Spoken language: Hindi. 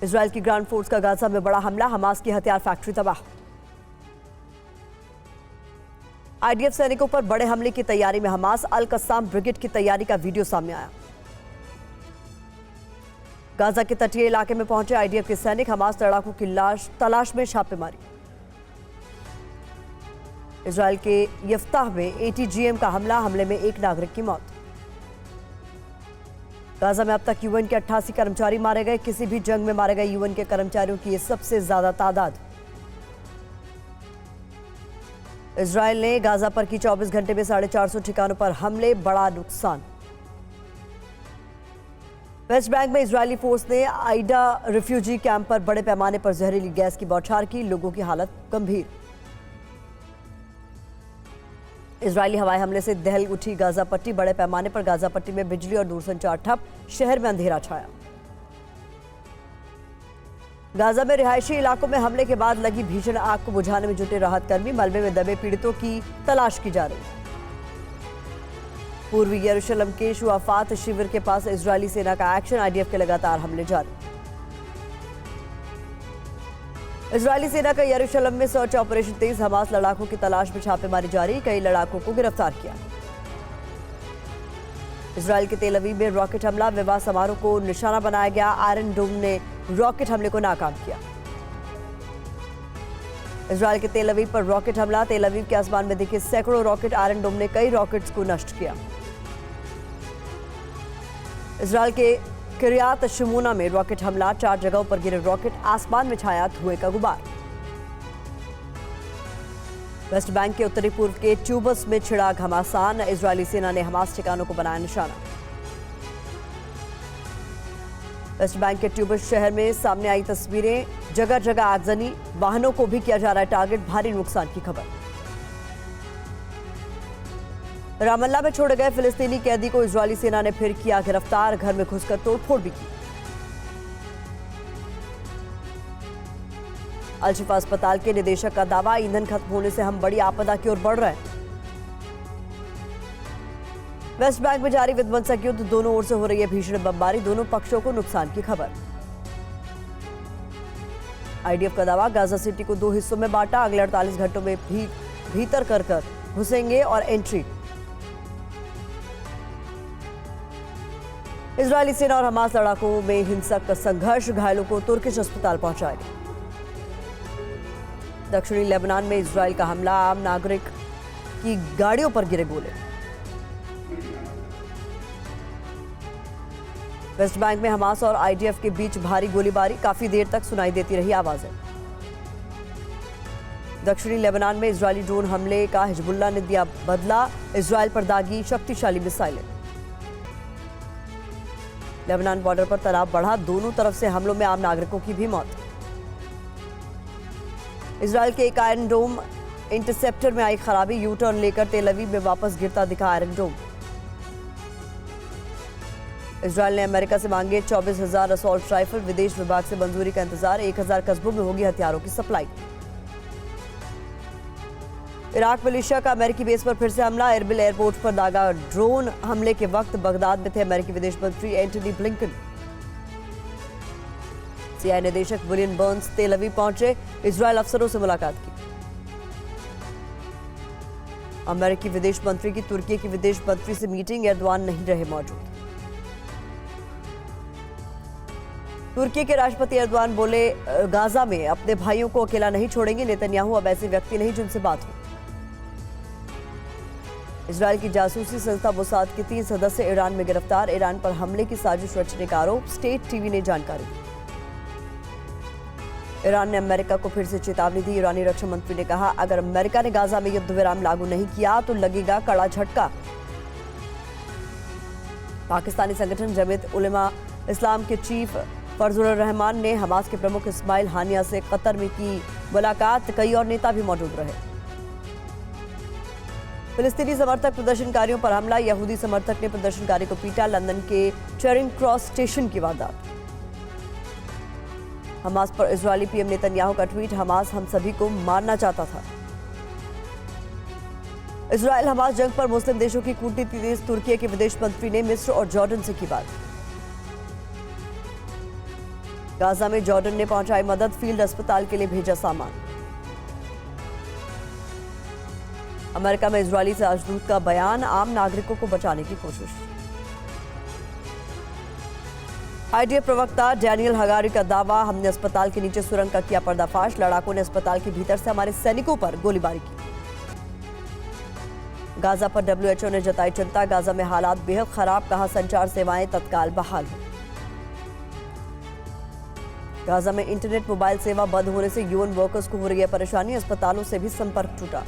इजरायल की ग्राउंड फोर्स का गाजा में बड़ा हमला, हमास की हथियार फैक्ट्री तबाह। आईडीएफ सैनिकों पर बड़े हमले की तैयारी में हमास, अल कस्साम ब्रिगेड की तैयारी का वीडियो सामने आया। गाजा के तटीय इलाके में पहुंचे आईडीएफ के सैनिक, हमास लड़ाकों की तलाश में छापेमारी। इजरायल के यफ्ताह में एटीजीएम का हमले में एक नागरिक की मौत। गाजा में अब तक यूएन के 88 कर्मचारी मारे गए, किसी भी जंग में मारे गए यूएन के कर्मचारियों की यह सबसे ज्यादा तादाद। इजरायल ने गाजा पर की 24 घंटे में 450 ठिकानों पर हमले, बड़ा नुकसान। वेस्ट बैंक में इजरायली फोर्स ने आइडा रिफ्यूजी कैंप पर बड़े पैमाने पर जहरीली गैस की बौछार की, लोगों की हालत गंभीर। इजरायली हवाई हमले से दहल उठी गाजा पट्टी, बड़े पैमाने पर गाजा पट्टी में बिजली और दूरसंचार ठप, शहर में अंधेरा छाया। गाजा में रिहायशी इलाकों में हमले के बाद लगी भीषण आग को बुझाने में जुटे राहत कर्मी, मलबे में दबे पीड़ितों की तलाश की जा रही। पूर्वी यरूशलेम के शुआफात शिविर के पास इजरायली सेना का एक्शन, आईडीएफ के लगातार हमले जारी। इजरायली सेना का यरूशलेम में सर्च ऑपरेशन तेज, हमास लड़ाकों की तलाश में छापेमारी जारी, कई लड़ाकों को गिरफ्तार किया। इजरायल के तेल अवीव में रॉकेट हमला, विवाह समारोह को निशाना बनाया गया, आयरन डोम ने रॉकेट हमले को नाकाम किया। इजरायल के तेल अवीव पर रॉकेट हमला, तेल अवीव के आसमान में दिखे सैकड़ों रॉकेट, आयरन डोम ने कई रॉकेट्स को नष्ट किया। इजरायल के किरियात शिमोना में रॉकेट हमला, 4 जगहों पर गिरे रॉकेट, आसमान में छाया धुएं का गुबार। वेस्ट बैंक के उत्तरी पूर्व के ट्यूबस में छिड़ा घमासान, इजरायली सेना ने हमास ठिकानों को बनाया निशाना। वेस्ट बैंक के ट्यूबस शहर में सामने आई तस्वीरें, जगह जगह आगजनी, वाहनों को भी किया जा रहा है टारगेट, भारी नुकसान की खबर। रामल्ला में छोड़े गए फिलिस्तीनी कैदी को इजरायली सेना ने फिर किया गिरफ्तार, घर में घुसकर तोड़फोड़ भी की। अल-शिफा अस्पताल के निदेशक का दावा, ईंधन खत्म होने से हम बड़ी आपदा की ओर बढ़ रहे हैं। वेस्ट बैंक में जारी विध्वंसक युद्ध, दोनों ओर से हो रही है भीषण बमबारी, दोनों पक्षों को नुकसान की खबर। आईडीएफ का दावा, गाजा सिटी को 2 हिस्सों में बांटा, अगले 48 घंटों में भीतर कर घुसेंगे और एंट्री। इजरायली सेना और हमास लड़ाकों में हिंसक संघर्ष, घायलों को तुर्किश अस्पताल पहुंचाया गया। दक्षिणी लेबनान में इजरायल का हमला, आम नागरिक की गाड़ियों पर गिरे गोले। वेस्ट बैंक में हमास और आईडीएफ के बीच भारी गोलीबारी, काफी देर तक सुनाई देती रही आवाजें। दक्षिणी लेबनान में इजरायली ड्रोन हमले का हिजबुल्लाह ने दिया बदला, इजरायल पर दागी शक्तिशाली मिसाइलें। लेबनान बॉर्डर पर तनाव बढ़ा, दोनों तरफ से हमलों में आम नागरिकों की भी मौत। इजरायल के एक आयरन डोम इंटरसेप्टर में आई खराबी, यू टर्न लेकर तेल अवीव में वापस गिरता दिखा आयरन डोम। इजरायल ने अमेरिका से मांगे 24,000 असॉल्ट राइफल, विदेश विभाग से मंजूरी का इंतजार, 1,000 कस्बों में होगी हथियारों की सप्लाई। इराक मिलिशिया का अमेरिकी बेस पर फिर से हमला, एरबिल एयरपोर्ट पर दागा ड्रोन, हमले के वक्त बगदाद में थे अमेरिकी विदेश मंत्री एंटनी ब्लिंकन। सीआईए निदेशक विलियम बर्न्स तेल अवीव पहुंचे, इजरायल अफसरों से मुलाकात की। अमेरिकी विदेश मंत्री की तुर्की के विदेश मंत्री से मीटिंग, एर्दोआन नहीं रहे मौजूद। तुर्की के राष्ट्रपति एर्दोआन बोले, गाजा में अपने भाइयों को अकेला नहीं छोड़ेंगे, नेतन्याहू अब ऐसे व्यक्ति नहीं जिनसे बात हो। इजरायल की जासूसी संस्था मोसाद के 3 सदस्य ईरान में गिरफ्तार, ईरान पर हमले की साजिश रचने का आरोप, स्टेट टीवी ने जानकारी दी। ईरान ने अमेरिका को फिर से चेतावनी दी, ईरानी रक्षा मंत्री ने कहा, अगर अमेरिका ने गाजा में युद्ध विराम लागू नहीं किया तो लगेगा कड़ा झटका। पाकिस्तानी संगठन जमीयत उलेमा इस्लाम के चीफ फर्जुल रहमान ने हमास के प्रमुख इस्माइल हानिया से कतर में की मुलाकात, कई और नेता भी मौजूद रहे। फिलिस्तीनी समर्थक प्रदर्शनकारियों पर हमला, यहूदी समर्थक ने प्रदर्शनकारी को पीटा, लंदन के चेरिंग क्रॉस स्टेशन की वारदात। हमास पर इजरायली पीएम नेतन्याहू का ट्वीट, हमास हम सभी को मारना चाहता था। इजरायल हमास जंग पर मुस्लिम देशों की कूटनीति तेज, तुर्की के विदेश मंत्री ने मिस्र और जॉर्डन से की बात। गाजा में जॉर्डन ने पहुंचाई मदद, फील्ड अस्पताल के लिए भेजा सामान। अमेरिका में इजरायली राजदूत का बयान, आम नागरिकों को बचाने की कोशिश। आईडीएफ प्रवक्ता डैनियल हगारी का दावा, हमने अस्पताल के नीचे सुरंग का किया पर्दाफाश, लड़ाकों ने अस्पताल के भीतर से हमारे सैनिकों पर गोलीबारी की। गाजा पर डब्ल्यूएचओ ने जताई चिंता, गाजा में हालात बेहद खराब, कहा संचार सेवाएं तत्काल बहाल हो। गाजा में इंटरनेट मोबाइल सेवा बंद होने से यूएन वर्कर्स को हो रही है परेशानी, अस्पतालों से भी संपर्क टूटा।